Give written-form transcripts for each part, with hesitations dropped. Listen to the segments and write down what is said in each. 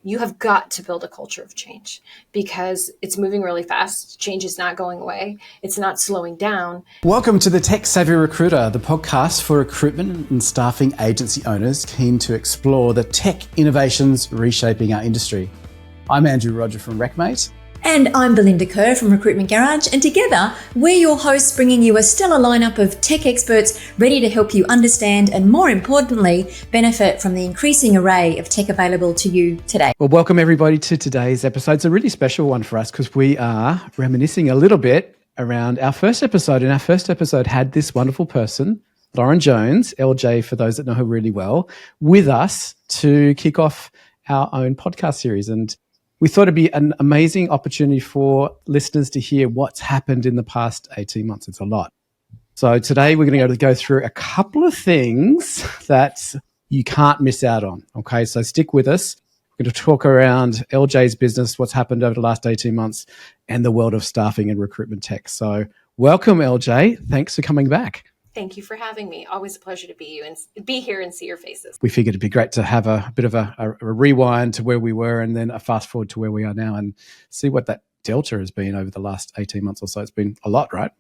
you have got to build a culture of change because it's moving really fast. Change is not going away. It's not slowing down. Welcome to the Tech Savvy Recruiter, the podcast for recruitment and staffing agency owners keen to explore the tech innovations reshaping our industry. I'm Andrew Roger from RecMate. And I'm Belinda Kerr from Recruitment Garage, and together we're your hosts bringing you a stellar lineup of tech experts ready to help you understand and, more importantly, benefit from the increasing array of tech available to you today. Well, welcome everybody to today's episode. It's a really special one for us because we are reminiscing a little bit around our first episode, and our first episode had this wonderful person, Lauren Jones, LJ for those that know her really well, with us to kick off our own podcast series. And we thought it'd be an amazing opportunity for listeners to hear what's happened in the past 18 months. It's a lot. So today we're going to go through a couple of things that you can't miss out on. Okay, so stick with us. We're going to talk around LJ's business, what's happened over the last 18 months, and the world of staffing and recruitment tech. So welcome, LJ. Thanks for coming back. Thank you for having me. Always a pleasure to be here and see your faces. We figured it'd be great to have a bit of a rewind to where we were and then a fast forward to where we are now and see what that delta has been over the last 18 months or so. It's been a lot, right?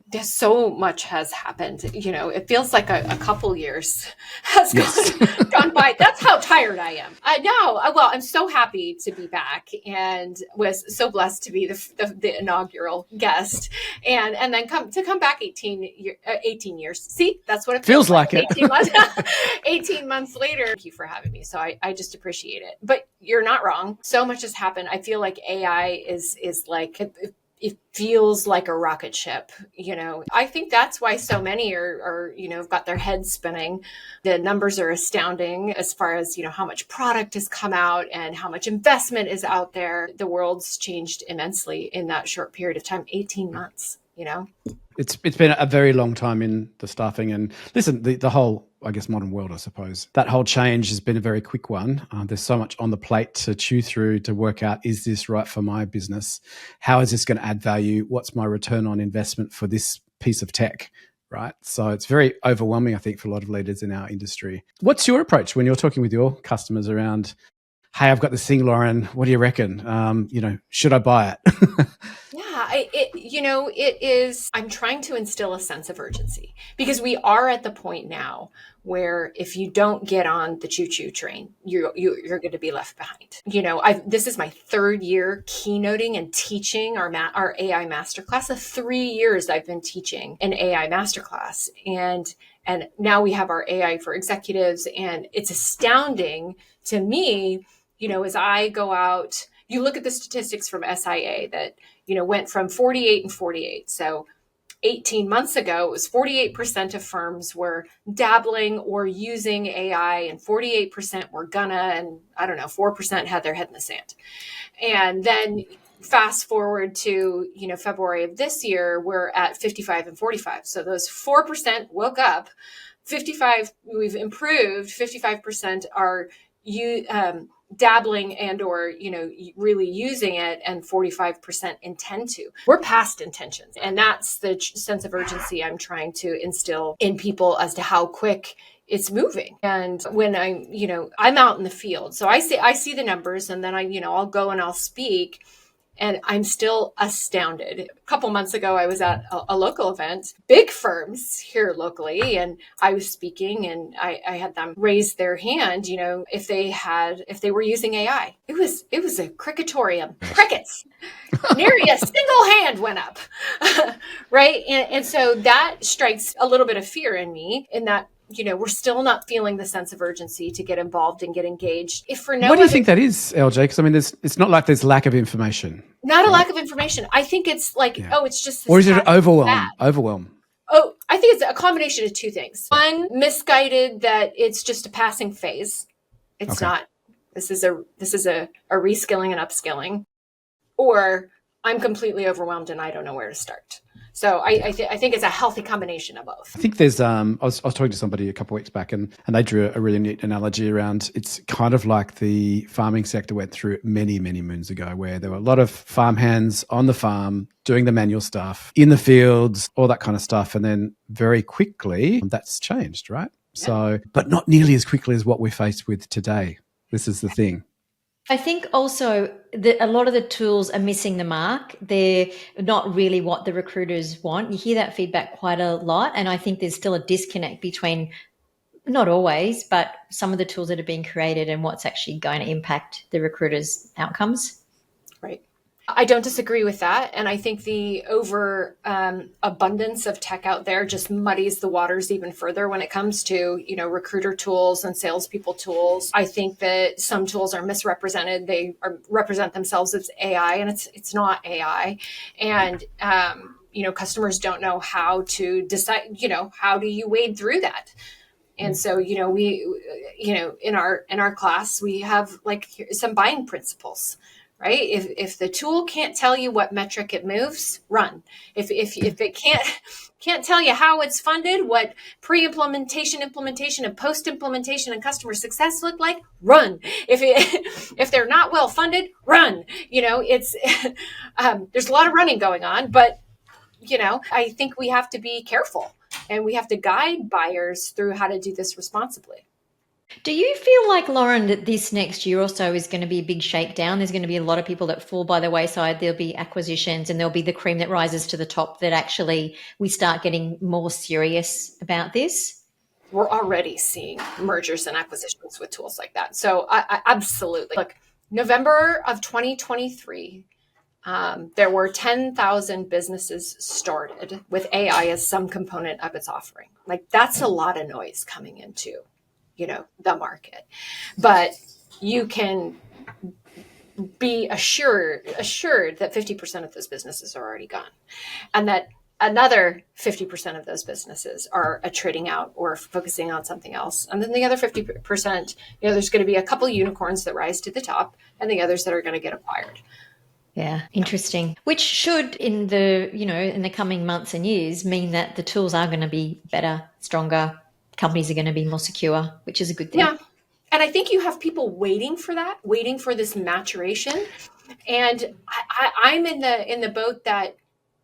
There's so much has happened. You know, it feels like a couple years has gone by. That's how tired I am. I'm so happy to be back and was so blessed to be the inaugural guest and then come back 18 years. See, that's what it feels like. 18 months, 18 months later. Thank you for having me. So I just appreciate it. But you're not wrong. So much has happened. I feel like AI is like... It feels like a rocket ship, you know. I think that's why so many are, you know, got their heads spinning. The numbers are astounding as far as, you know, how much product has come out and how much investment is out there. The world's changed immensely in that short period of time, 18 months, you know. It's been a very long time in the staffing and listen, the whole, I guess, modern world, I suppose. That whole change has been a very quick one. There's so much on the plate to chew through to work out, is this right for my business? How is this going to add value? What's my return on investment for this piece of tech, right? So it's very overwhelming, I think, for a lot of leaders in our industry. What's your approach when you're talking with your customers around, hey, I've got this thing, Lauren, what do you reckon? Should I buy it? It is, I'm trying to instill a sense of urgency because we are at the point now where if you don't get on the choo-choo train, you're going to be left behind. You know, this is my third year keynoting and teaching our AI masterclass. 3 years I've been teaching an AI masterclass, and now we have our AI for executives, and it's astounding to me. You know, as I go out, you look at the statistics from SIA that, you know, went from 48 and 48. So 18 months ago, it was 48% of firms were dabbling or using AI and 48% were gonna, and 4% had their head in the sand. And then fast forward to, you know, February of this year, we're at 55 and 45. So those 4% woke up, 55, we've improved, 55% are dabbling and or, you know, really using it, and 45% intend to. We're past intentions. And that's the sense of urgency I'm trying to instill in people as to how quick it's moving. And when I'm out in the field, so I see the numbers, and then I'll go and I'll speak. And I'm still astounded. A couple months ago, I was at a local event, big firms here locally, and I was speaking, and I had them raise their hand, you know, if they were using AI. It was a cricketorium, crickets. Nary a single hand went up, right? And so that strikes a little bit of fear in me, in that, you know, we're still not feeling the sense of urgency to get involved and get engaged. What do you think that is, LJ? Because I mean, it's not like there's lack of information. Not a lack of information. I think it's like, it's just this. Or is it overwhelm? Oh, I think it's a combination of two things. One, misguided that it's just a passing phase. It's not. This is a reskilling and upskilling. Or I'm completely overwhelmed and I don't know where to start. So I think it's a healthy combination of both. I think there's, I was talking to somebody a couple of weeks back and they drew a really neat analogy around, it's kind of like the farming sector went through many, many moons ago, where there were a lot of farm hands on the farm doing the manual stuff in the fields, all that kind of stuff. And then very quickly that's changed, right? Yeah. So, but not nearly as quickly as what we're faced with today. This is the thing. I think also that a lot of the tools are missing the mark. They're not really what the recruiters want. You hear that feedback quite a lot. And I think there's still a disconnect between, not always, but some of the tools that are being created and what's actually going to impact the recruiters' outcomes. Right. I don't disagree with that. And I think the over abundance of tech out there just muddies the waters even further when it comes to, recruiter tools and salespeople tools. I think that some tools are misrepresented. They represent themselves as AI, and it's not AI. And, customers don't know how to decide, how do you wade through that? And so, we, in our class, we have like some buying principles, right? If the tool can't tell you what metric it moves, run. If it can't tell you how it's funded, what pre-implementation, implementation, and post-implementation and customer success look like, run. If they're not well funded, run. It's there's a lot of running going on, but I think we have to be careful and we have to guide buyers through how to do this responsibly. Do you feel like, Lauren, that this next year or so is going to be a big shakedown? There's going to be a lot of people that fall by the wayside. There'll be acquisitions and there'll be the cream that rises to the top, that actually we start getting more serious about this? We're already seeing mergers and acquisitions with tools like that. So I absolutely. Look, November of 2023, there were 10,000 businesses started with AI as some component of its offering. Like, that's a lot of noise coming into, the market. But you can be assured that 50% of those businesses are already gone, and that another 50% of those businesses are trading out or focusing on something else. And then the other 50%, there's going to be a couple unicorns that rise to the top and the others that are going to get acquired. Yeah, interesting. Which should, in the coming months and years, mean that the tools are going to be better, stronger. Companies are going to be more secure, which is a good thing. Yeah. And I think you have people waiting for that, waiting for this maturation. And I'm in the boat that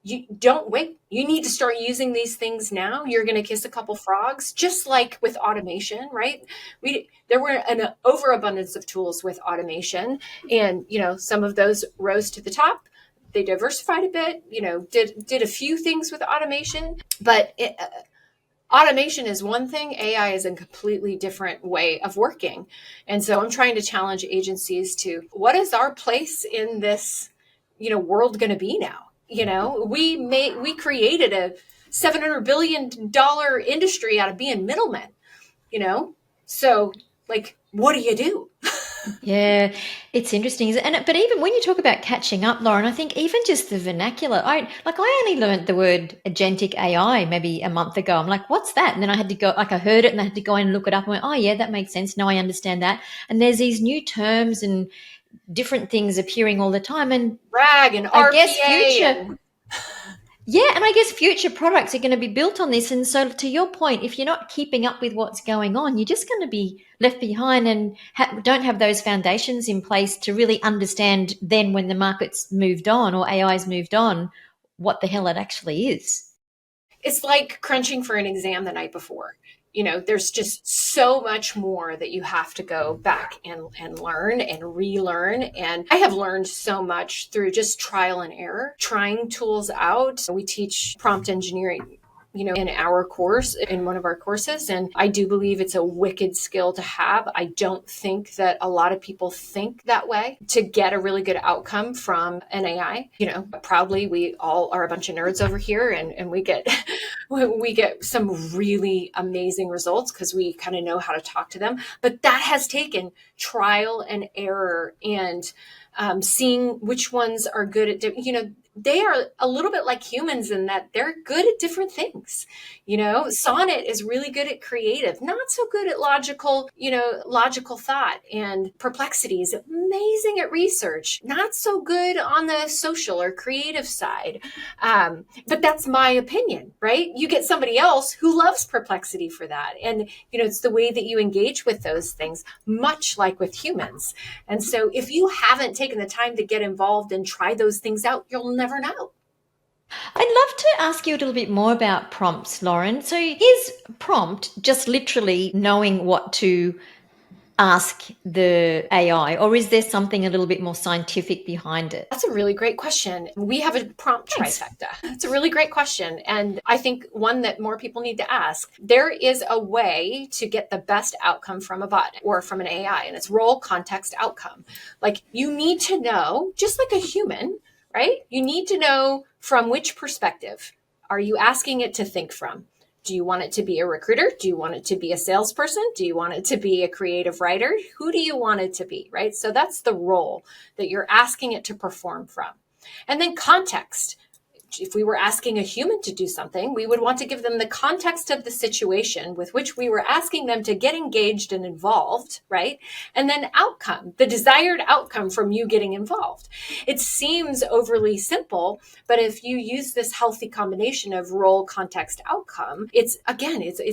you don't wait. You need to start using these things now. You're going to kiss a couple frogs, just like with automation, right? There were an overabundance of tools with automation, and some of those rose to the top. They diversified a bit, did a few things with automation, but automation is one thing. AI is a completely different way of working. And so I'm trying to challenge agencies to, what is our place in this, world going to be now? We created a $700 billion industry out of being middlemen, so like, what do you do? Yeah, it's interesting. But even when you talk about catching up, Lauren, I think even just the vernacular, I only learned the word agentic AI maybe a month ago. I'm like, what's that? And then I had to go, I heard it and I had to go and look it up and went, oh yeah, that makes sense. Now I understand that. And there's these new terms and different things appearing all the time. And RAG and RPA. Yeah, and I guess future products are going to be built on this. And so, to your point, if you're not keeping up with what's going on, you're just going to be left behind and don't have those foundations in place to really understand then, when the market's moved on or AI's moved on, what the hell it actually is. It's like crunching for an exam the night before. There's just so much more that you have to go back and learn and relearn. And I have learned so much through just trial and error, trying tools out. We teach prompt engineering, in our course, in one of our courses. And I do believe it's a wicked skill to have. I don't think that a lot of people think that way to get a really good outcome from an AI. Proudly, we all are a bunch of nerds over here, and we get some really amazing results because we kind of know how to talk to them. But that has taken trial and error and seeing which ones are good at, they are a little bit like humans in that they're good at different things. Sonnet is really good at creative, not so good at logical thought, and Perplexity is amazing at research, not so good on the social or creative side. But that's my opinion, right? You get somebody else who loves Perplexity for that. And, it's the way that you engage with those things, much like with humans. And so if you haven't taken the time to get involved and try those things out, you'll never know. I'd love to ask you a little bit more about prompts, Lauren. So is prompt just literally knowing what to ask the AI, or is there something a little bit more scientific behind it? That's a really great question. We have a prompt trifecta. It's a really great question. And I think one that more people need to ask. There is a way to get the best outcome from a bot or from an AI, and it's role, context, outcome. Like, you need to know, just like a human, right? You need to know from which perspective are you asking it to think from. Do you want it to be a recruiter? Do you want it to be a salesperson? Do you want it to be a creative writer? Who do you want it to be, right? So that's the role that you're asking it to perform from. And then context. If we were asking a human to do something, we would want to give them the context of the situation with which we were asking them to get engaged and involved, right? And then outcome, the desired outcome from you getting involved. It seems overly simple, but if you use this healthy combination of role, context, outcome, it's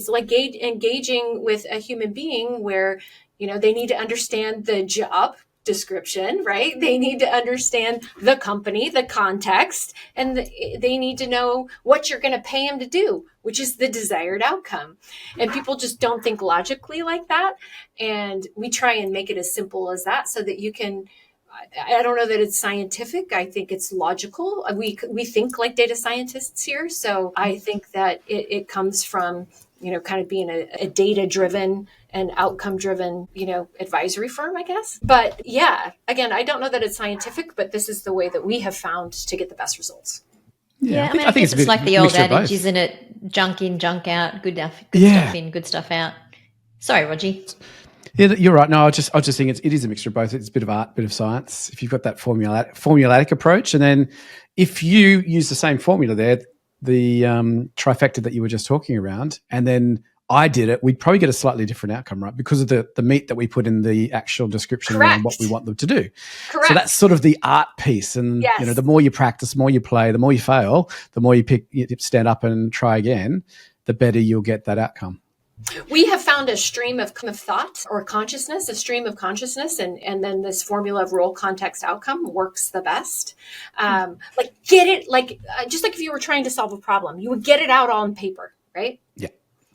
like engaging with a human being where, they need to understand the job description, right? They need to understand the company, the context, and they need to know what you're going to pay them to do, which is the desired outcome. And people just don't think logically like that. And we try and make it as simple as that so that you can, I don't know that it's scientific. I think it's logical. We think like data scientists here. So I think that it comes from, kind of being a data-driven and outcome-driven, advisory firm, I guess. But yeah, again, I don't know that it's scientific, but this is the way that we have found to get the best results. Yeah, I guess it's like the old adage, isn't it? Junk in, junk out, good stuff in, good stuff out. Sorry, Rogie. Yeah, you're right. No, I was just thinking it is a mixture of both. It's a bit of art, bit of science. If you've got that formulatic approach, and then if you use the same formula there, the trifecta that you were just talking around, and then I did it, we'd probably get a slightly different outcome, right? Because of the meat that we put in the actual description around what we want them to do. Correct. So that's sort of the art piece. And, yes. The more you practice, the more you play, the more you fail, the more you stand up and try again, the better you'll get that outcome. We have found a stream of thought or consciousness, a stream of consciousness, and then this formula of role, context, outcome works the best. Just like if you were trying to solve a problem, you would get it out on paper, right? Yeah.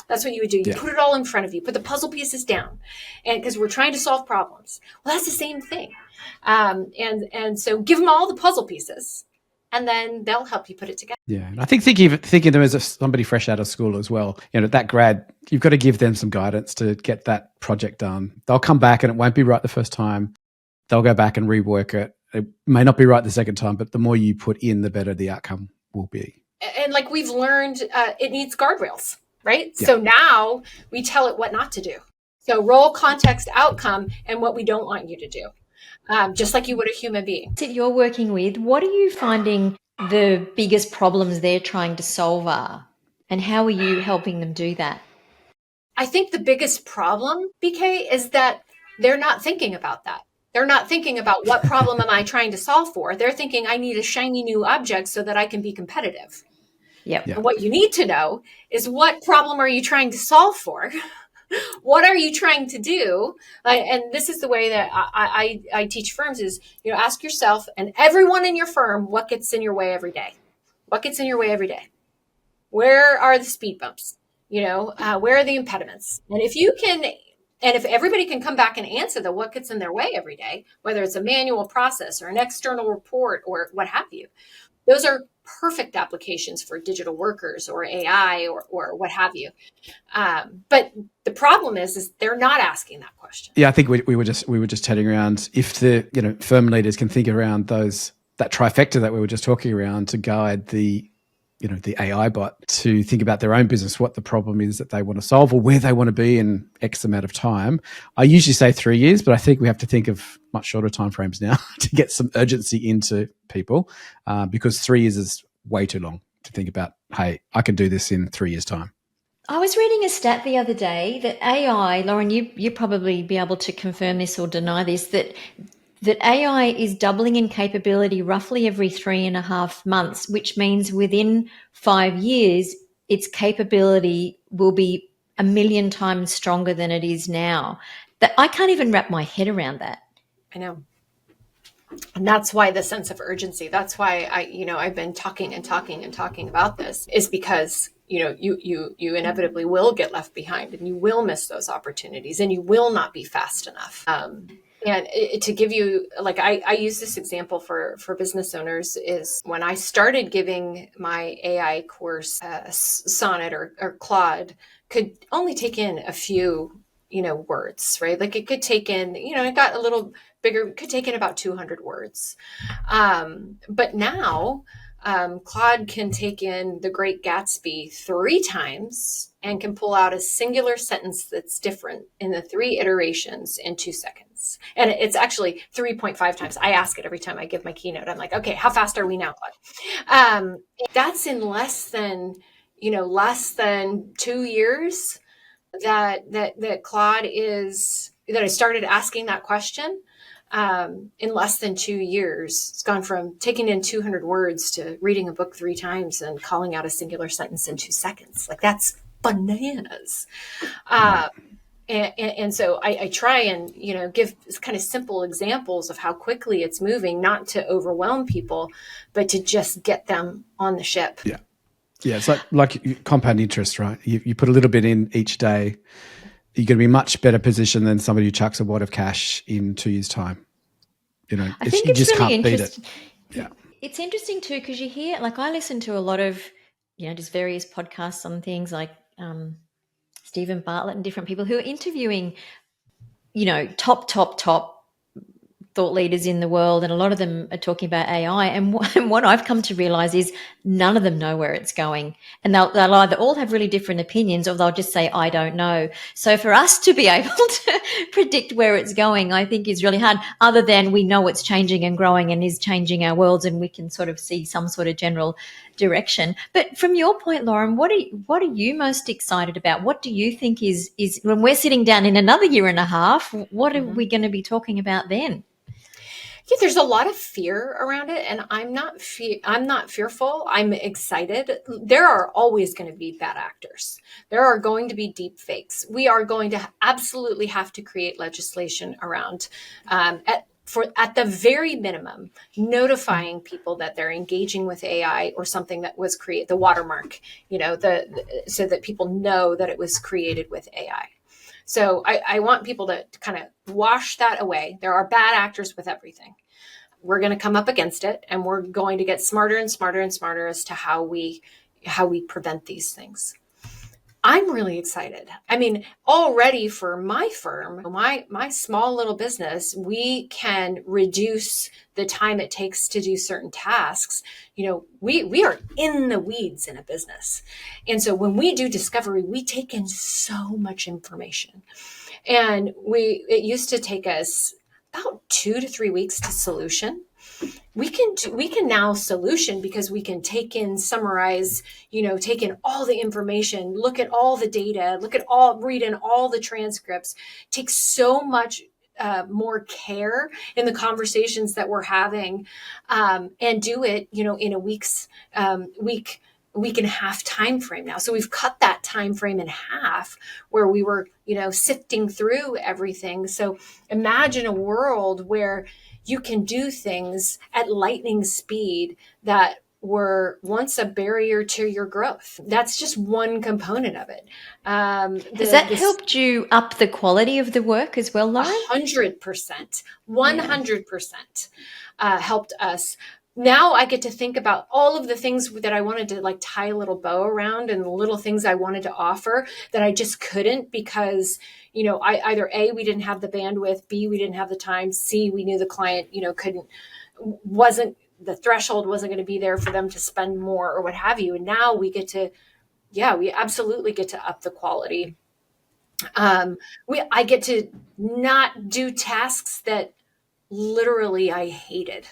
That's what you would do. You put it all in front of you, put the puzzle pieces down, and because we're trying to solve problems. Well, that's the same thing. And so give them all the puzzle pieces, and then they'll help you put it together. Yeah, and I think thinking of them as somebody fresh out of school as well. That grad, you've got to give them some guidance to get that project done. They'll come back and it won't be right the first time. They'll go back and rework it. It may not be right the second time, but the more you put in, the better the outcome will be. And like we've learned, it needs guardrails, right? Yeah. So now we tell it what not to do. So role, context, outcome, and what we don't want you to do. Just like you would a human being. That you're working with, what are you finding the biggest problems they're trying to solve are, and how are you helping them do that? I think the biggest problem, BK, is that they're not thinking about that. They're not thinking about what problem am I trying to solve for. They're thinking I need a shiny new object so that I can be competitive. Yep. And what you need to know is what problem are you trying to solve for? What are you trying to do? And this is the way that I teach firms is, ask yourself and everyone in your firm, what gets in your way every day? What gets in your way every day? Where are the speed bumps? Where are the impediments? And if everybody can come back and answer what gets in their way every day, whether it's a manual process or an external report or what have you, those are perfect applications for digital workers or AI or what have you. But the problem is they're not asking that question. Yeah, I think we were just chatting around if the firm leaders can think around that trifecta that we were just talking around to guide the AI bot to think about their own business, what the problem is that they want to solve or where they want to be in X amount of time. I usually say 3 years, but I think we have to think of much shorter timeframes now to get some urgency into people because 3 years is way too long to think about, hey, I can do this in 3 years' time. I was reading a stat the other day that AI, Lauren, you probably be able to confirm this or deny this, that AI is doubling in capability roughly every 3.5 months, which means within 5 years, its capability will be 1 million times stronger than it is now. That I can't even wrap my head around that. I know. And that's why the sense of urgency, that's why I've been talking about this is because you inevitably will get left behind, and you will miss those opportunities, and you will not be fast enough. And to give you, like, I use this example for business owners, is when I started giving my AI course, Sonnet or Claude could only take in a few, words, right? Like it could take in, it got a little bigger, could take in about 200 words. But now, Claude can take in The Great Gatsby 3 times and can pull out a singular sentence that's different in the 3 iterations in 2 seconds. And it's actually 3.5 times. I ask it every time I give my keynote. I'm like, okay, how fast are we now, Claude? That's in less than 2 years that Claude that I started asking that question. In less than 2 years, it's gone from taking in 200 words to reading a book 3 times and calling out a singular sentence in 2 seconds. Like, that's bananas. And so I try and, give kind of simple examples of how quickly it's moving, not to overwhelm people, but to just get them on the ship. Yeah. Yeah, it's like compound interest, right? You put a little bit in each day, you're going to be much better positioned than somebody who chucks a wad of cash in 2 years' time. I think you it's just really can't beat it. interesting. Yeah. It's interesting too, because you hear, like, I listen to a lot of, just various podcasts on things like Stephen Bartlett and different people who are interviewing, top thought leaders in the world, and a lot of them are talking about AI. And what I've come to realize is none of them know where it's going, and they'll either all have really different opinions, or they'll just say, I don't know. So for us to be able to predict where it's going, I think is really hard, other than we know it's changing and growing and is changing our worlds, and we can sort of see some sort of general direction. But from your point, Lauren, what are you most excited about? What do you think is when we're sitting down in another year and a half, what are we going to be talking about then? Yeah, there's a lot of fear around it, and I'm not fearful. I'm excited. There are always going to be bad actors. There are going to be deep fakes. We are going to absolutely have to create legislation around, at the very minimum, notifying people that they're engaging with AI or something that was created, the watermark, so that people know that it was created with AI. So I want people to kind of wash that away. There are bad actors with everything. We're going to come up against it, and we're going to get smarter and smarter and smarter as to how we prevent these things. I'm really excited. I mean, already for my firm, my small little business, we can reduce the time it takes to do certain tasks. We are in the weeds in a business. And so when we do discovery, we take in so much information. And it used to take us about 2 to 3 weeks to solution. We can now solution because we can summarize, take in all the information, look at all the data, read in all the transcripts, take so much more care in the conversations that we're having, and do it, in a week and a half time frame now. So we've cut that time frame in half, where we were, sifting through everything. So imagine a world where you can do things at lightning speed that were once a barrier to your growth. That's just one component of it. Has that helped you up the quality of the work as well, Lauren? 100%, 100% helped us. Now I get to think about all of the things that I wanted to, like, tie a little bow around, and the little things I wanted to offer that I just couldn't because, either A, we didn't have the bandwidth, B, we didn't have the time, C, we knew the client, the threshold wasn't going to be there for them to spend more or what have you. And now we absolutely get to up the quality. I get to not do tasks that literally I hated.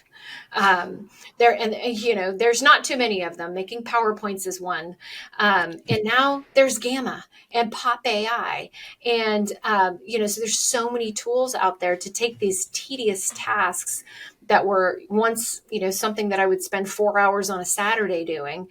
There's not too many of them. Making PowerPoints is one. And now there's Gamma and Pop AI. And, so there's so many tools out there to take these tedious tasks that were once, something that I would spend 4 hours on a Saturday doing,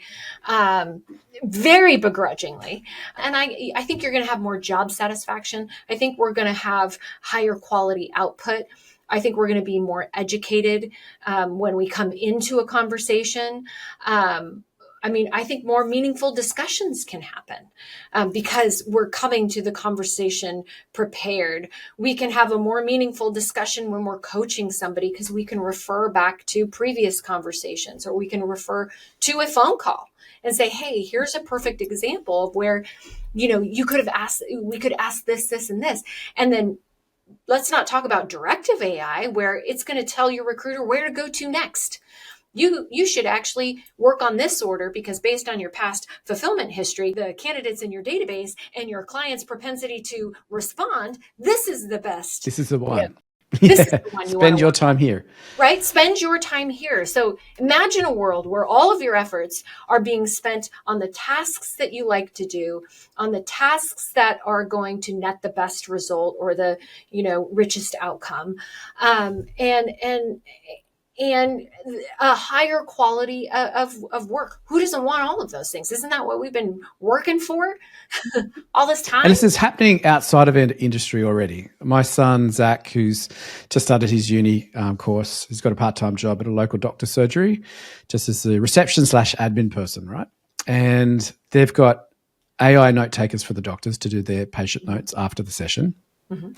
very begrudgingly. And I think you're going to have more job satisfaction. I think we're going to have higher quality output. I think we're going to be more educated when we come into a conversation. I I mean, I think more meaningful discussions can happen because we're coming to the conversation prepared. We can have a more meaningful discussion when we're coaching somebody because we can refer back to previous conversations, or we can refer to a phone call and say, hey, here's a perfect example of where, you could have asked, we could ask this, this, and this. And then let's not talk about directive AI, where it's going to tell your recruiter where to go to next. You should actually work on this order because based on your past fulfillment history, the candidates in your database, and your client's propensity to respond, this is the best. This is the one. This is the one you Spend your time here. Right? Spend your time here. So imagine a world where all of your efforts are being spent on the tasks that you like to do, on the tasks that are going to net the best result or the, richest outcome. And a higher quality of work. Who doesn't want all of those things? Isn't that what we've been working for all this time? And this is happening outside of industry already. My son, Zach, who's just started his uni course, he's got a part-time job at a local doctor's surgery, just as the reception/admin person, right? And they've got AI note takers for the doctors to do their patient notes after the session. Mm-hmm.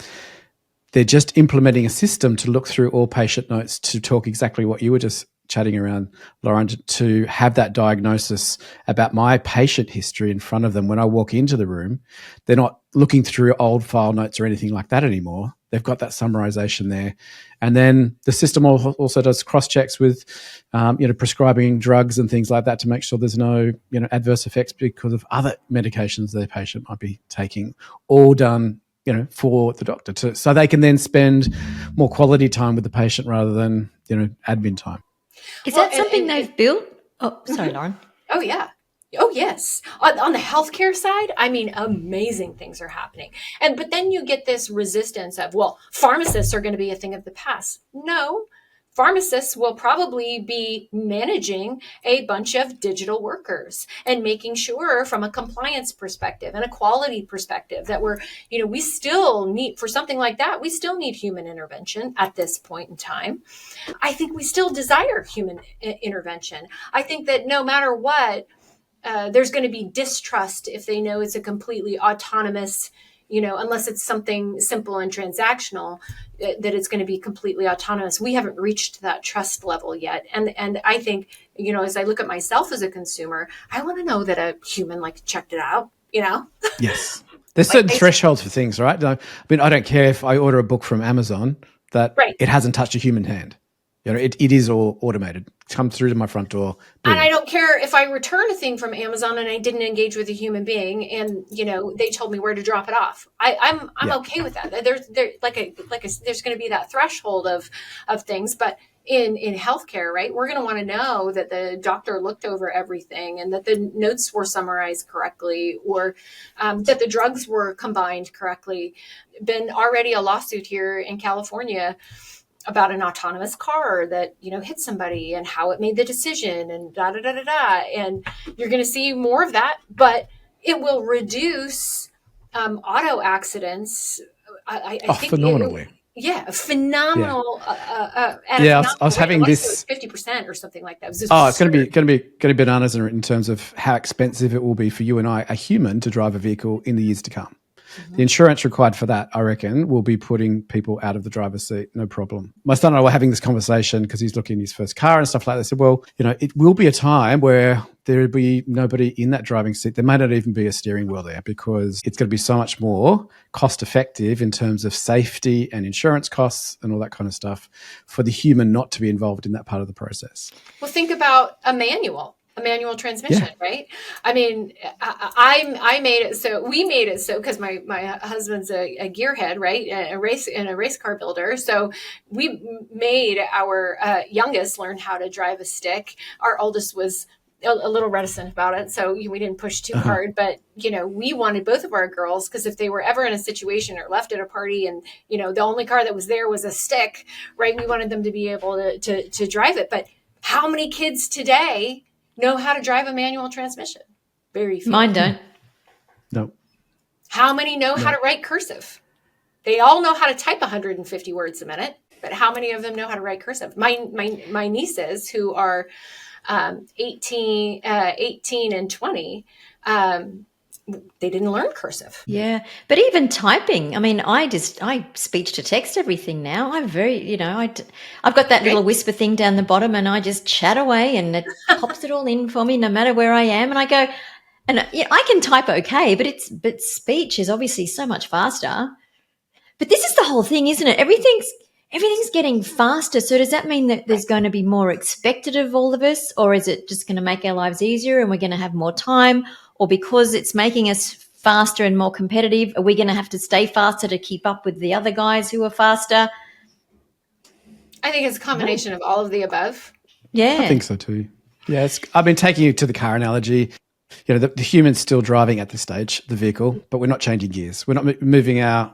They're just implementing a system to look through all patient notes to talk exactly what you were just chatting around, Lauren, to have that diagnosis about my patient history in front of them when I walk into the room. They're not looking through old file notes or anything like that anymore. They've got that summarization there. And then the system also does cross-checks with, prescribing drugs and things like that to make sure there's no, adverse effects because of other medications their patient might be taking, all done for the doctor so they can then spend more quality time with the patient rather than, admin time. Is that something they've built? Oh, sorry, Lauren. Oh, yeah. Oh, yes. On the healthcare side, I mean, amazing things are happening. But then you get this resistance of, well, pharmacists are going to be a thing of the past. No. Pharmacists will probably be managing a bunch of digital workers and making sure from a compliance perspective and a quality perspective that we still need, for something like that, we still need human intervention at this point in time. I think we still desire human intervention. I think that no matter what, there's going to be distrust if they know it's a completely autonomous, unless it's something simple and transactional, that it's going to be completely autonomous. We haven't reached that trust level yet. And I think, as I look at myself as a consumer, I want to know that a human checked it out, Yes. There's certain thresholds for things, right? I mean, I don't care if I order a book from Amazon that it hasn't touched a human hand. It is all automated. Come through to my front door. Boom. And I don't care if I return a thing from Amazon and I didn't engage with a human being, and they told me where to drop it off. I'm okay with that. There's going to be that threshold of things, but in healthcare, right? We're going to want to know that the doctor looked over everything and that the notes were summarized correctly, or that the drugs were combined correctly. Been already a lawsuit here in California about an autonomous car that, hit somebody and how it made the decision and da, da, da, da, da. And you're going to see more of that, but it will reduce auto accidents. I think phenomenally. Phenomenal. I was having this 50% or something like that. It's going to be bananas in terms of how expensive it will be for you and I, a human, to drive a vehicle in the years to come. Mm-hmm. The insurance required for that, I reckon, will be putting people out of the driver's seat, no problem. My son and I were having this conversation because he's looking at his first car and stuff like that. I said, well, it will be a time where there will be nobody in that driving seat. There may not even be a steering wheel there because it's going to be so much more cost effective in terms of safety and insurance costs and all that kind of stuff for the human not to be involved in that part of the process. Well, think about a manual transmission, right? I mean, I made it so, we made it so, because my husband's a gearhead, right? A race car builder. So we made our youngest learn how to drive a stick. Our oldest was a little reticent about it, so we didn't push too hard. But we wanted both of our girls, because if they were ever in a situation or left at a party and the only car that was there was a stick, right? We wanted them to be able to drive it. But how many kids today know how to drive a manual transmission? Very few. Mine don't. No. How many know how to write cursive? They all know how to type 150 words a minute, but how many of them know how to write cursive? My nieces, who are 18 and 20, they didn't learn cursive. Yeah. But even typing, I mean, I speech to text everything now. I'm very, I've got that little whisper thing down the bottom and I just chat away and it pops it all in for me no matter where I am. And I go, and I can type okay, but speech is obviously so much faster. But this is the whole thing, isn't it? Everything's getting faster. So does that mean that there's going to be more expected of all of us, or is it just going to make our lives easier and we're going to have more time? Or because it's making us faster and more competitive, are we going to have to stay faster to keep up with the other guys who are faster? I think it's a combination of all of the above. Yeah. I think so too. Yeah, I've been taking you to the car analogy. The human's still driving at this stage, the vehicle, but we're not changing gears. We're not moving our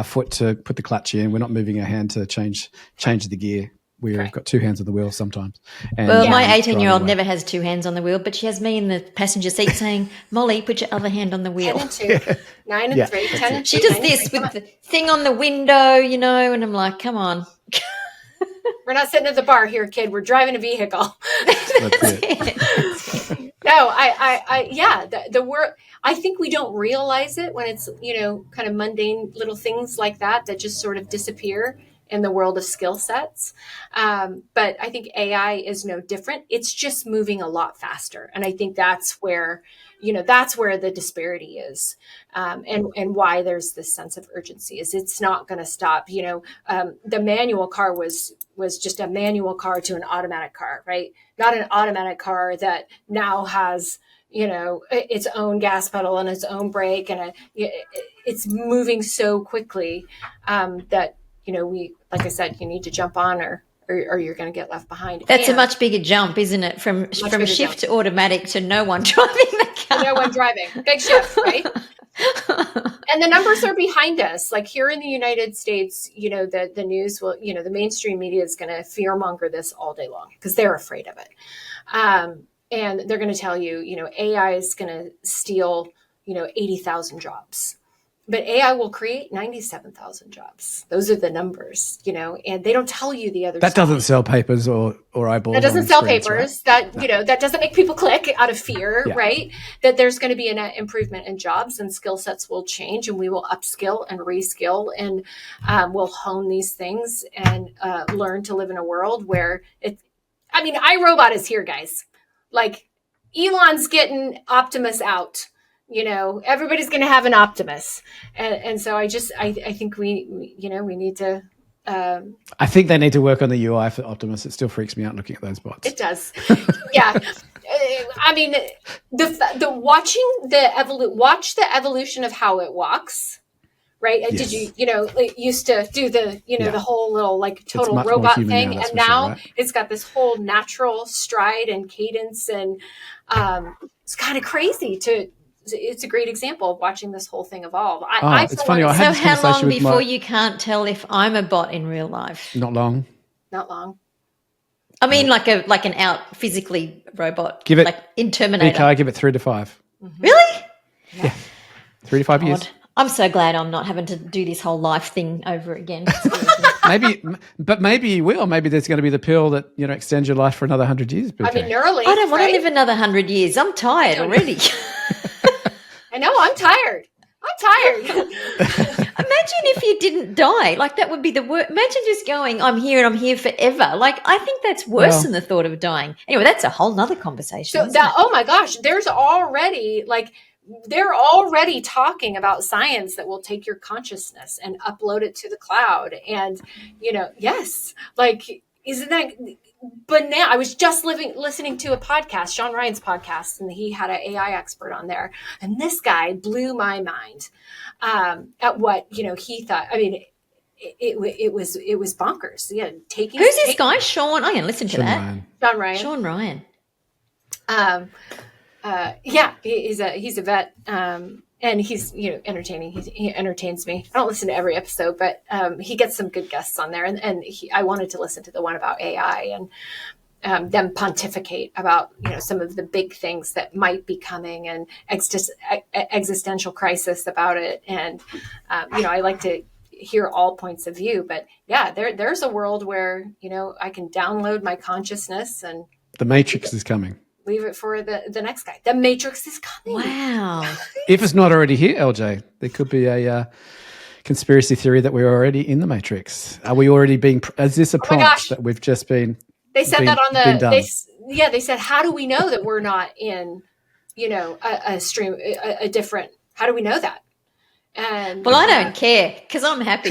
foot to put the clutch in. We're not moving our hand to change the gear. We've got two hands on the wheel sometimes. And well, my 18-year-old never has two hands on the wheel, but she has me in the passenger seat saying, Molly, put your other hand on the wheel. 10 and 2, 9 and 3, 10 and 2. She does this with the thing on the window, and I'm like, come on. We're not sitting at the bar here, kid. We're driving a vehicle. That's it. No, the word, I think we don't realize it when it's, kind of mundane little things like that just sort of disappear in the world of skill sets. But I think AI is no different. It's just moving a lot faster. And I think that's where the disparity is. And why there's this sense of urgency is it's not going to stop. The manual car was just a manual car to an automatic car, right? Not an automatic car that now has, its own gas pedal and its own brake. And it's moving so quickly that, like I said, you need to jump on or you're going to get left behind. That's a much bigger jump, isn't it? From shift to automatic to no one driving the car. No one driving. Big shift, right? And the numbers are behind us. Like here in the United States, the news will, the mainstream media is going to fearmonger this all day long because they're afraid of it. And they're going to tell you, AI is going to steal, 80,000 jobs. But AI will create 97,000 jobs. Those are the numbers, and they don't tell you the other That side. doesn't sell papers or eyeballs. That doesn't sell papers. Right? That doesn't make people click out of fear, right? That there's going to be a net improvement in jobs and skill sets will change and we will upskill and reskill and we'll hone these things and learn to live in a world where iRobot is here, guys. Like Elon's getting Optimus out. Everybody's going to have an Optimus. And so I think we need to. I think they need to work on the UI for Optimus. It still freaks me out looking at those bots. It does. Yeah. Watch the evolution of how it walks. Right. Yes. Did you, it used to do the, the whole little like total robot thing. And now it's got this whole natural stride and cadence. And it's kind of crazy it's a great example of watching this whole thing evolve. It's funny. So how long before you can't tell if I'm a bot in real life? Not long. I mean, like an out physically robot. Give it like in Terminator. I give it 3 to 5. Mm-hmm. Really? Yeah. 3 to 5 years. I'm so glad I'm not having to do this whole life thing over again. Maybe you will. Maybe there's going to be the pill that extends your life for another 100 years. Neurally, I don't want to live another 100 years. I'm tired already. I know. I'm tired. Imagine if you didn't die. Like that would be the worst. Imagine just going, I'm here and I'm here forever. Like I think that's worse than the thought of dying. Anyway, that's a whole nother conversation. So oh my gosh, they're already talking about science that will take your consciousness and upload it to the cloud. And, yes, like, isn't that banana? I was just listening to a podcast, Sean Ryan's podcast, and he had an AI expert on there. And this guy blew my mind at what, he thought. I mean, it was bonkers. Yeah. Who's this guy? Sean? I can listen to that. Sean Ryan. He's a vet, and he's entertaining. He entertains me. I don't listen to every episode, but he gets some good guests on there. And I wanted to listen to the one about AI and them pontificate about some of the big things that might be coming and existential crisis about it. And I like to hear all points of view. But yeah, there's a world where I can download my consciousness and The Matrix is coming. Leave it for the next guy. The Matrix is coming. Wow. If it's not already here, LJ, there could be a conspiracy theory that we're already in the Matrix. Are we already being? Is this a prompt that we've just been? They said that on been done? They said, how do we know that we're not in, a stream, a different? How do we know that? And well, I don't care because I'm happy.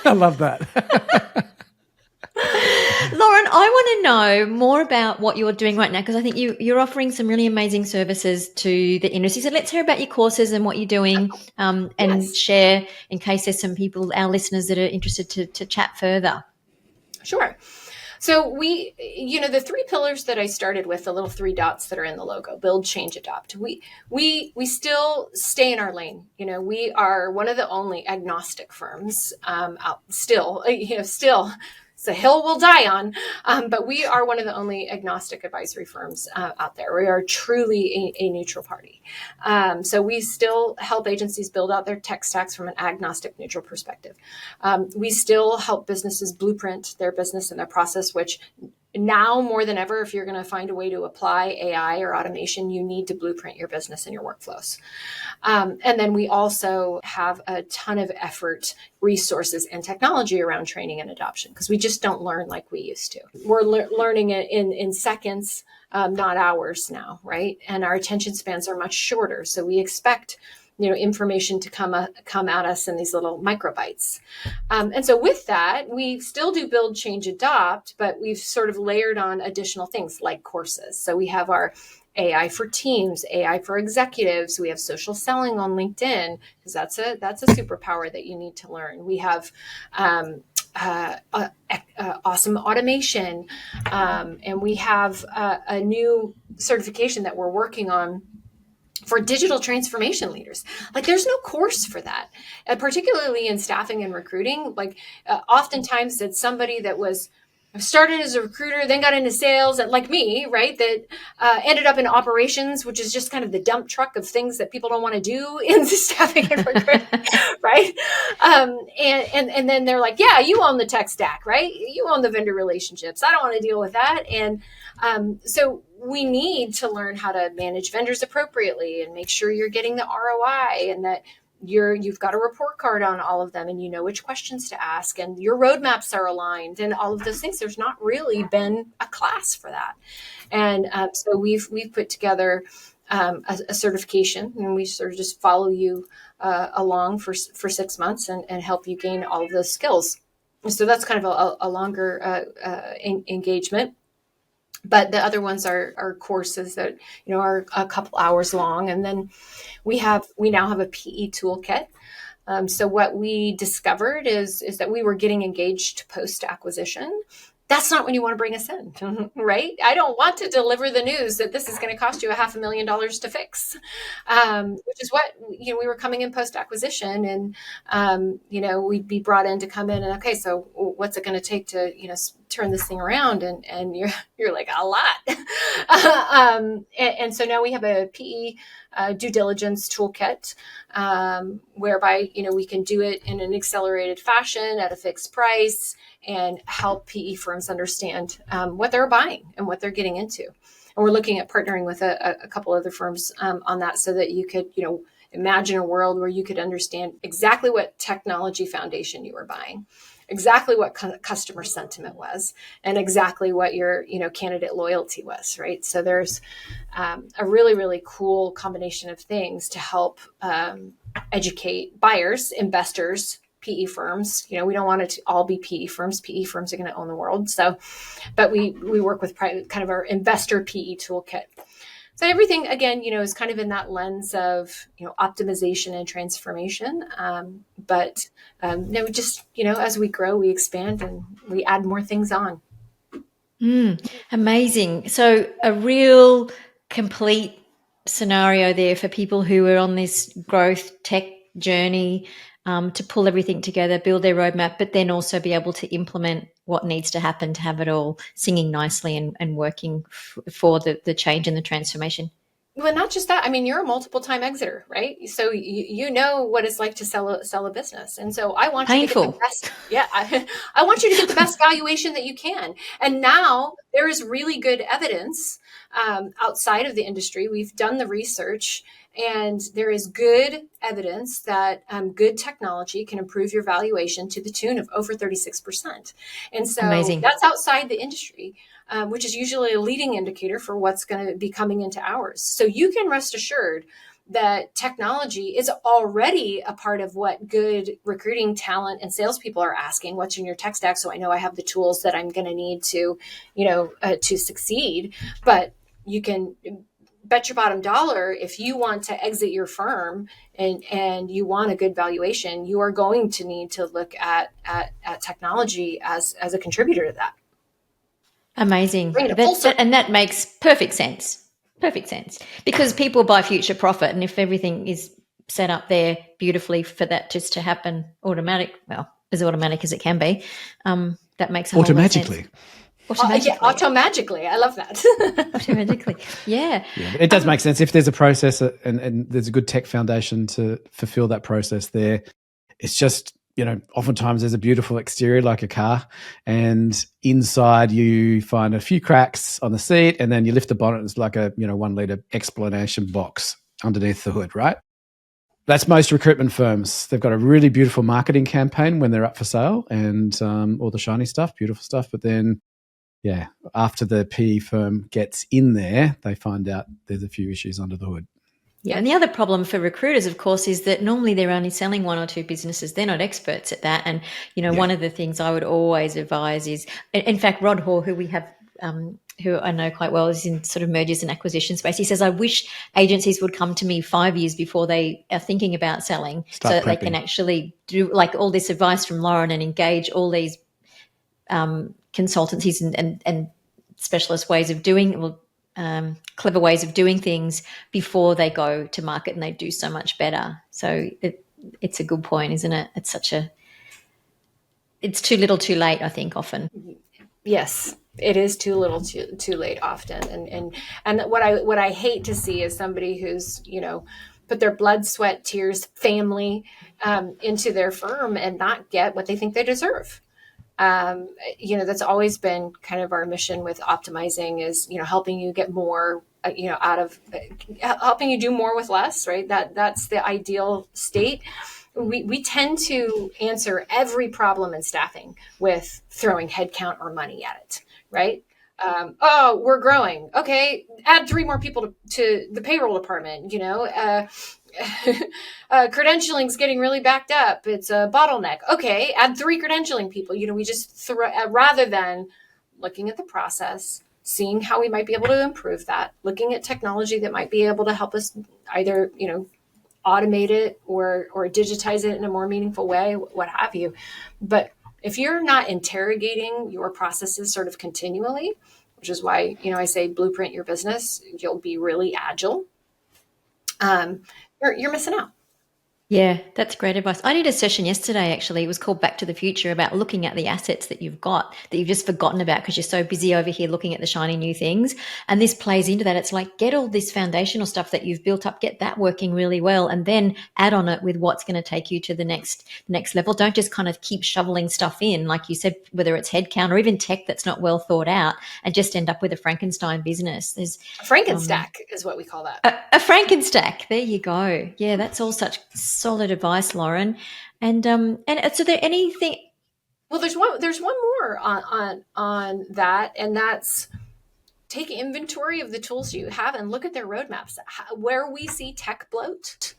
I love that. Lauren, I want to know more about what you're doing right now because I think you're offering some really amazing services to the industry. So let's hear about your courses and what you're doing and share in case there's some people, our listeners, that are interested to chat further. Sure. So the 3 pillars that I started with, the little 3 dots that are in the logo, build, change, adopt. We still stay in our lane. We are one of the only agnostic firms out still, it's a hill we'll die on, but we are one of the only agnostic advisory firms out there. We are truly a neutral party. So we still help agencies build out their tech stacks from an agnostic, neutral perspective. We still help businesses blueprint their business and their process, which now more than ever, if you're going to find a way to apply AI or automation, you need to blueprint your business and your workflows. And then we also have a ton of effort, resources, and technology around training and adoption because we just don't learn like we used to. We're learning it in seconds, not hours now, right? And our attention spans are much shorter. So we expect information to come at us in these little microbytes. And so with that, we still do build, change, adopt, but we've sort of layered on additional things like courses. So we have our AI for teams, AI for executives. We have social selling on LinkedIn because that's a superpower that you need to learn. We have awesome automation. And we have a new certification that we're working on for digital transformation leaders. Like there's no course for that, particularly in staffing and recruiting. Like oftentimes it's somebody that started as a recruiter, then got into sales, and like me, right? That ended up in operations, which is just kind of the dump truck of things that people don't want to do in staffing and recruiting, right? And then they're like, yeah, you own the tech stack, right? You own the vendor relationships. I don't want to deal with that. And so we need to learn how to manage vendors appropriately and make sure you're getting the ROI and that you've got a report card on all of them and you know which questions to ask and your roadmaps are aligned and all of those things. There's not really been a class for that. And so we've put together a certification and we sort of just follow you along for 6 months and help you gain all of those skills. So that's kind of a longer engagement. But the other ones are courses that, are a couple hours long. And then we now have a PE toolkit. So what we discovered is that we were getting engaged post-acquisition. That's not when you want to bring us in, right? I don't want to deliver the news that this is going to cost you $500,000 to fix, which is what, we were coming in post-acquisition and, we'd be brought in to come in and, okay, so what's it going to take to, turn this thing around? And you're like, a lot. And so now we have a PE due diligence toolkit whereby, we can do it in an accelerated fashion at a fixed price and help PE firms understand what they're buying and what they're getting into. And we're looking at partnering with a couple other firms on that so that you could, imagine a world where you could understand exactly what technology foundation you were buying, exactly what customer sentiment was, and exactly what your, candidate loyalty was, right? So there's a really, really cool combination of things to help educate buyers, investors, PE firms. We don't want it to all be PE firms. PE firms are going to own the world. So, but we work with kind of our investor PE toolkit. So everything, again, is kind of in that lens of, optimization and transformation. But just, as we grow, we expand and we add more things on. Amazing. So a real complete scenario there for people who are on this growth tech journey to pull everything together, build their roadmap, but then also be able to implement what needs to happen to have it all singing nicely and working for the change and the transformation. Well, not just that. I mean, you're a multiple time exiter, right? So you know what it's like to sell a business. And so I want you to get the Painful. best. Yeah. I want you to get the best valuation that you can. And now there is really good evidence outside of the industry. We've done the research, and there is good evidence that good technology can improve your valuation to the tune of over 36%. And so Amazing. that's outside the industry, which is usually a leading indicator for what's going to be coming into ours. So you can rest assured that technology is already a part of what good recruiting talent and salespeople are asking. What's in your tech stack? So I know I have the tools that I'm going to need to, to succeed. But you can bet your bottom dollar, if you want to exit your firm and you want a good valuation, you are going to need to look at technology as a contributor to that. Amazing. Bring it full circle. And that makes perfect sense. Perfect sense. Because people buy future profit, and if everything is set up there beautifully for that just to happen as automatic as it can be, that makes a whole lot of sense. Automatically. Automagically. I love that. Automatically. Yeah. It does make sense. If there's a process and there's a good tech foundation to fulfill that process there, it's just, oftentimes there's a beautiful exterior like a car, and inside you find a few cracks on the seat, and then you lift the bonnet and it's like a 1 liter explanation box underneath the hood, right? That's most recruitment firms. They've got a really beautiful marketing campaign when they're up for sale and all the shiny stuff, beautiful stuff. But then, after the PE firm gets in there, they find out there's a few issues under the hood. Yeah, and the other problem for recruiters, of course, is that normally they're only selling one or two businesses. They're not experts at that. And, one of the things I would always advise is, in fact, Rod Hoare, who we have, who I know quite well, is in sort of mergers and acquisition space. He says, I wish agencies would come to me 5 years before they are thinking about selling, so that they can actually do like all this advice from Lauren and engage all these consultancies and specialist ways of doing, clever ways of doing things before they go to market, and they do so much better. So it's a good point, isn't it? It's too little too late, I think, often. Yes, it is too little too late often. And what I hate to see is somebody who's, put their blood, sweat, tears, family into their firm and not get what they think they deserve. That's always been kind of our mission with optimizing is, helping you get more, out of helping you do more with less, right? That's the ideal state. We tend to answer every problem in staffing with throwing headcount or money at it, right? We're growing. Okay, add 3 more people to the payroll department. Credentialing's getting really backed up. It's a bottleneck. Okay, add 3 credentialing people. We just throw, rather than looking at the process, seeing how we might be able to improve that, looking at technology that might be able to help us either, automate it or digitize it in a more meaningful way, what have you. But if you're not interrogating your processes sort of continually, which is why, I say blueprint your business, you'll be really agile. You're missing out. Yeah, that's great advice. I did a session yesterday, actually. It was called Back to the Future, about looking at the assets that you've got that you've just forgotten about because you're so busy over here looking at the shiny new things. And this plays into that. It's like, get all this foundational stuff that you've built up, get that working really well, and then add on it with what's going to take you to the next level. Don't just kind of keep shoveling stuff in, like you said, whether it's headcount or even tech that's not well thought out, and just end up with a Frankenstein business. There's a Frankenstack is what we call that. A Frankenstack. There you go. Yeah, that's all such solid advice, Lauren. And so there anything? Well, there's one more on that, and that's take inventory of the tools you have and look at their roadmaps. Where we see tech bloat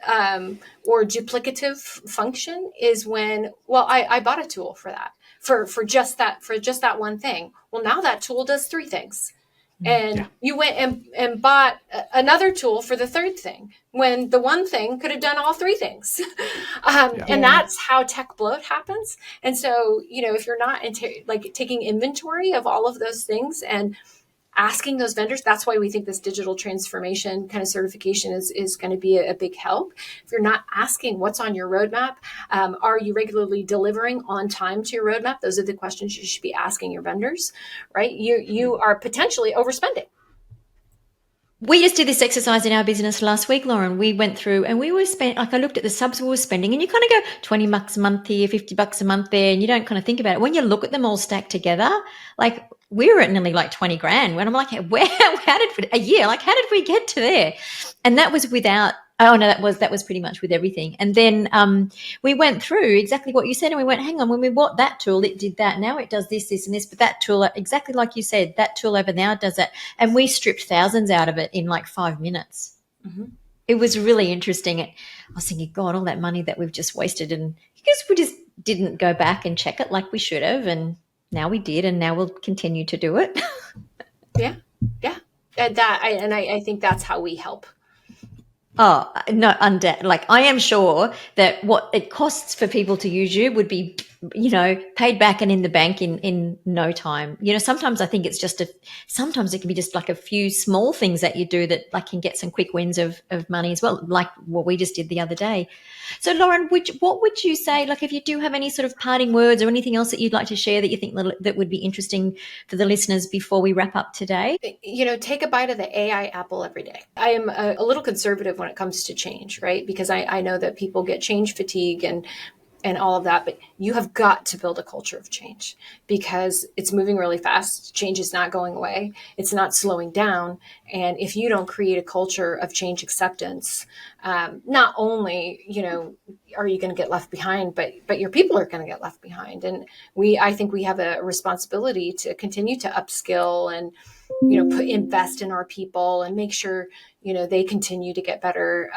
or duplicative function is when, I bought a tool for that, for just that one thing. Well, now that tool does 3 things. And you went and bought another tool for the 3rd thing when the one thing could have done all 3 things. And that's how tech bloat happens. And so, if you're not taking inventory of all of those things and asking those vendors, that's why we think this digital transformation kind of certification is going to be a big help. If you're not asking what's on your roadmap, are you regularly delivering on time to your roadmap? Those are the questions you should be asking your vendors, right? You are potentially overspending. We just did this exercise in our business last week, Lauren. We went through and we were I looked at the subs we were spending, and you kind of go $20 a month here, $50 a month there, and you don't kind of think about it. When you look at them all stacked together, like we were at nearly like 20 grand when I'm like, how did we get to there? And that was without, oh no, that was pretty much with everything. And then we went through exactly what you said, and we went, hang on, when we bought that tool, it did that. Now it does this, and this, but that tool, exactly like you said, that tool over now does that. And we stripped thousands out of it in like 5 minutes. Mm-hmm. It was really interesting. I was thinking, God, all that money that we've just wasted, and because we just didn't go back and check it like we should have, and now we did, and now we'll continue to do it. Yeah. And I think that's how we help. Oh, no, like I am sure that what it costs for people to use you would be, paid back and in the bank in no time. Sometimes I think it's sometimes it can be just like a few small things that you do that like can get some quick wins of money as well, like what we just did the other day. So Lauren, what would you say, like if you do have any sort of parting words or anything else that you'd like to share that you think that would be interesting for the listeners before we wrap up today? Take a bite of the AI apple every day. I am a little conservative when it comes to change, right? Because I know that people get change fatigue and all of that, but you have got to build a culture of change because it's moving really fast. Change is not going away. It's not slowing down. And if you don't create a culture of change acceptance, not only, are you going to get left behind, but your people are going to get left behind. And I think we have a responsibility to continue to upskill and, invest in our people and make sure, they continue to get better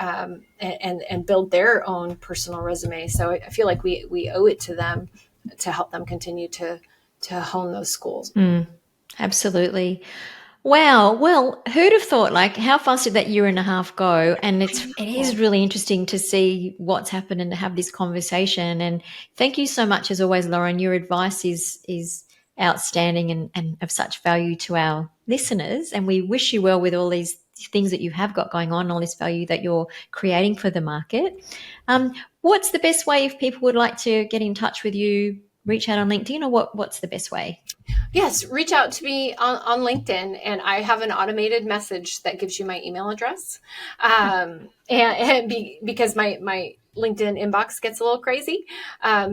and build their own personal resume. So I feel like we owe it to them to help them continue to hone those skills. Absolutely. Wow. Well, who'd have thought, like, how fast did that year and a half go? And it is really interesting to see what's happened and to have this conversation. And thank you so much, as always, Lauren. Your advice is outstanding and of such value to our listeners. And we wish you well with all these things that you have got going on, all this value that you're creating for the market. What's the best way if people would like to get in touch with you, reach out on LinkedIn, or what's the best way? Yes, reach out to me on LinkedIn, and I have an automated message that gives you my email address. Because my LinkedIn inbox gets a little crazy.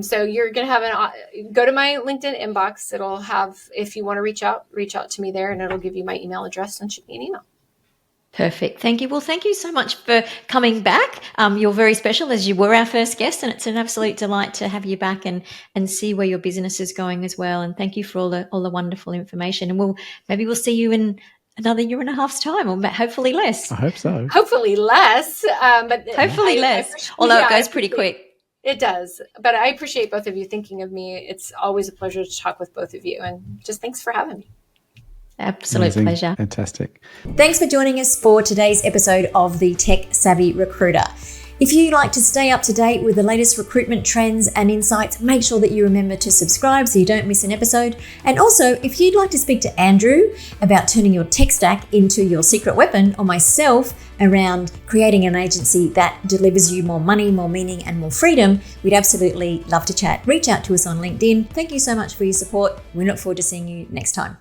So you're going to go to my LinkedIn inbox. It'll have, if you want to reach out to me there, and it'll give you my email address and shoot me an email. Perfect. Thank you. Well, thank you so much for coming back. You're very special, as you were our first guest, and it's an absolute delight to have you back and see where your business is going as well. And thank you for all the wonderful information. And maybe we'll see you in another year and a half's time, or hopefully less. I hope so. Hopefully less. But hopefully less. Although it goes pretty quick. It does. But I appreciate both of you thinking of me. It's always a pleasure to talk with both of you. And just thanks for having me. Absolute Amazing. Pleasure. Fantastic. Thanks for joining us for today's episode of the Tech Savvy Recruiter. If you'd like to stay up to date with the latest recruitment trends and insights, make sure that you remember to subscribe so you don't miss an episode. And also, if you'd like to speak to Andrew about turning your tech stack into your secret weapon, or myself around creating an agency that delivers you more money, more meaning, and more freedom, we'd absolutely love to chat. Reach out to us on LinkedIn. Thank you so much for your support. We look forward to seeing you next time.